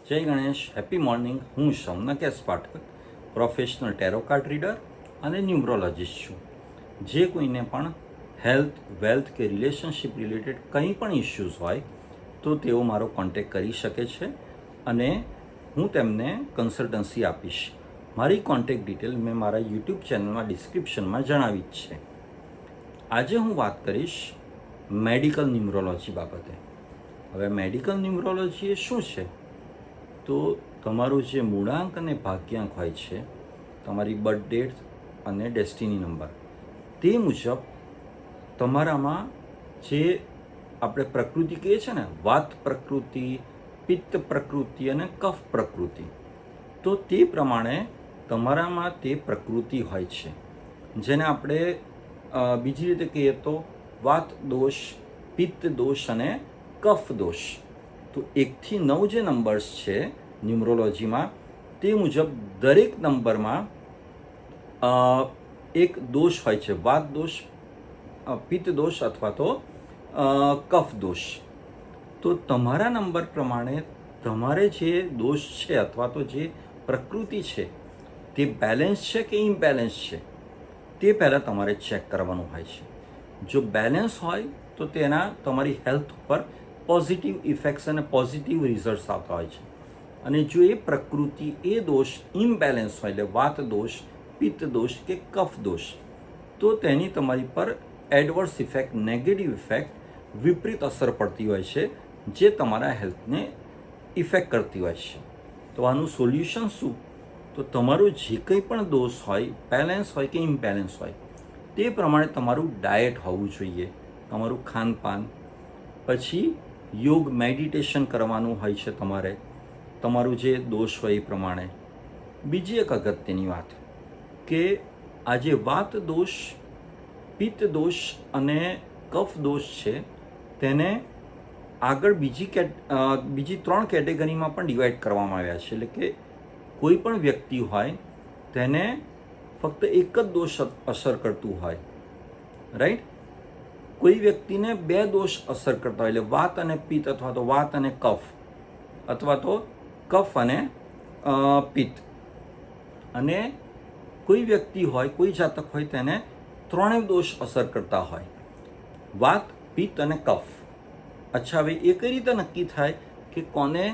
જય Ganesh, happy morning. હું Shaunkesh Pathak, professional tarot card reader અને ન્યુમરોલોજીસ્ટ છું. જે કોઈને પણ હેલ્થ, વેલ્થ કે રિલેશનશિપ રિલેટેડ કંઈ પણ ઇશ્યુઝ હોય તો તેઓ મારો કોન્ટેક્ટ કરી શકે છે અને હું તેમને કન્સલ્ટન્સી આપીશ. મારી કોન્ટેક્ટ ડિટેલ મેં મારા યુટ્યુબ ચેનલમાં ડિસ્ક્રિપ્શનમાં જણાવી જ છે. આજે હું વાત કરીશ મેડિકલ ન્યુમરોલોજી બાબતે. હવે મેડિકલ ન્યુમરોલોજી એ શું છે? તો તમારું જે મૂળાંક અને ભાગ્યાંક હોય છે, તમારી બર્થ ડેટ અને ડેસ્ટિની નંબર, તે મુજબ તમારામાં જે આપણે પ્રકૃતિ કહીએ છીએ ને, વાત પ્રકૃતિ, પિત્ત પ્રકૃતિ અને કફ પ્રકૃતિ, તો તે પ્રમાણે તમારામાં તે પ્રકૃતિ હોય છે, જેને આપણે બીજી રીતે કહીએ તો વાત દોષ, પિત્ત દોષ અને કફ દોષ. તો 1 થી 9 જે નંબર્સ છે ન્યુમરોલોજીમાં, તે મુજબ દરેક નંબરમાં એક દોષ હોય છે. વાત દોષ, પિત્ત દોષ અથવા તો કફ દોષ. તો તમારા નંબર પ્રમાણે તમારે જે દોષ છે અથવા તો જે પ્રકૃતિ છે તે બેલેન્સ છે કે ઇમ્બેલેન્સ છે, તે પહેલાં તમારે ચેક કરવાનું હોય છે. જો બેલેન્સ હોય તો તેના તમારી હેલ્થ ઉપર પોઝિટિવ ઇફેક્ટ્સ અને પોઝિટિવ રિઝલ્ટ્સ આવતા હોય છે. અને જો એ પ્રકૃતિ, એ દોષ ઇમ્બેલેન્સ હોય, એટલે વાત દોષ, પિત્ત દોષ કે કફ દોષ, તો તેની તમારી પર એડવર્સ ઇફેક્ટ, નેગેટિવ ઇફેક્ટ, વિપરીત અસર પડતી હોય છે, જે તમારા હેલ્થને ઇફેક્ટ કરતી હોય છે. તો આનું સોલ્યુશન શું? તો તમારું જે કંઈ પણ દોષ હોય, બેલેન્સ હોય કે ઇમ્બેલેન્સ હોય, તે પ્રમાણે તમારું ડાયટ હોવું જોઈએ, તમારું ખાનપાન, પછી યોગ, મેડિટેશન કરવાનું હોય છે તમારે, તમારું જે દોષ હોય એ પ્રમાણે. બીજી એક અગત્યની વાત કે આ જે વાત દોષ, પિત્ત દોષ અને કફ દોષ છે, તેને આગળ બીજી 3 કેટેગરીમાં પણ ડિવાઈડ કરવામાં આવ્યા છે. એટલે કે કોઈ પણ વ્યક્તિ હોય તેને ફક્ત એક જ દોષ અસર કરતું હોય, રાઈટ? કોઈ વ્યક્તિને 2 દોષ અસર કરતા હોય, એટલે વાત અને પિત્ત અથવા તો વાત અને કફ, અથવા તો કફ અને પિત્ત. અને કોઈ વ્યક્તિ હોય, કોઈ જાતક હોય, તેને 3 દોષ અસર કરતા હોય, વાત, પિત્ત અને કફ. અચ્છા, હવે એ કઈ રીતે નક્કી થાય કે કોને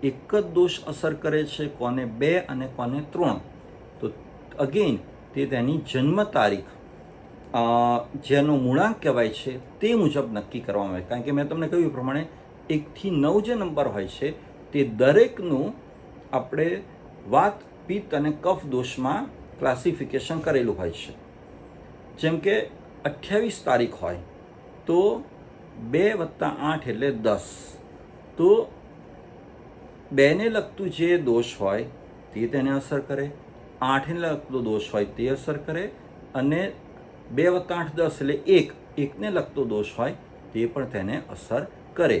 એક જ દોષ અસર કરે છે, કોને 2 અને કોને 3? તો અગેન તે તેની જન્મ તારીખ, જેનો મૂળાંક કહેવાય છે, તે મુજબ નક્કી કરવામાં આવે. કારણ કે મેં તમને કહ્યું એ પ્રમાણે 1 થી 9 જે નંબર હોય છે, તે દરેકનું આપણે વાત, પિત્ત અને કફ દોષમાં ક્લાસિફિકેશન કરેલું હોય છે. જેમ કે 28 તારીખ હોય તો 2 + 8 એટલે 10. તો 2 ને લગતું જે દોષ હોય તે તેને અસર કરે, 8 ને લગતો દોષ હોય તે અસર કરે, અને 2 + 8 10 એટલે 1 ને લગતો દોષ હોય તે પણ તેને અસર કરે.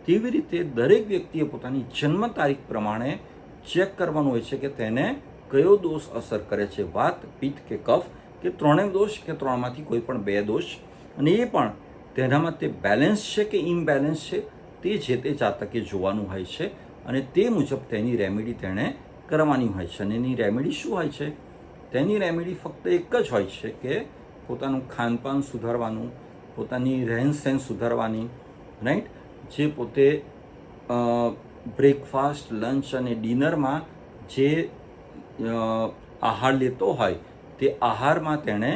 તેવી રીતે દરેક વ્યક્તિએ પોતાની જન્મ તારીખ પ્રમાણે ચેક કરવાનું હોય છે કે તેને કયો દોષ અસર કરે છે, વાત, પિત્ત કે કફ, કે 3 દોષ કે 3માંથી કોઈ પણ 2 દોષ. અને એ પણ તેનામાં તે બેલેન્સ છે કે ઇમ્બેલેન્સ છે, તે જે તે જાતકે જોવાનું હોય છે, અને તે મુજબ તેની રેમેડી તેણે કરવાની હોય છે. અને એની રેમેડી શું હોય છે? તેની રેમેડી ફક્ત એક જ હોય છે કે પોતાનું ખાનપાન સુધારવાનું, પોતાની રહેનસહેન સુધારવાની, રાઈટ? જે પોતે બ્રેકફાસ્ટ, લંચ અને ડિનરમાં જે આહાર લેતો હોય, તે આહારમાં તેણે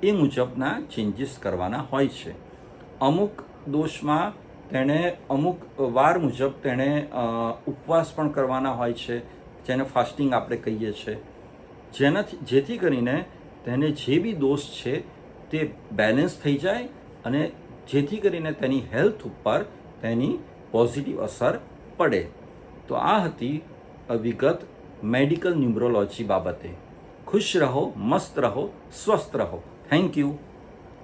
એ મુજબના ચેન્જીસ કરવાના હોય છે. અમુક દોષમાં તેણે અમુક વાર મુજબ તેણે ઉપવાસ પણ કરવાના હોય છે, જેને ફાસ્ટિંગ આપણે કહીએ છીએ, જેથી કરીને તેને જે બી દોષ છે તે બેલેન્સ થઈ જાય, અને જેથી કરીને તેની હેલ્થ ઉપર તેની પોઝિટિવ અસર પડે. તો આ હતી વિગત મેડિકલ ન્યુમરોલોજી બાબતે. ખુશ રહો, મસ્ત રહો, સ્વસ્થ રહો. Thank you.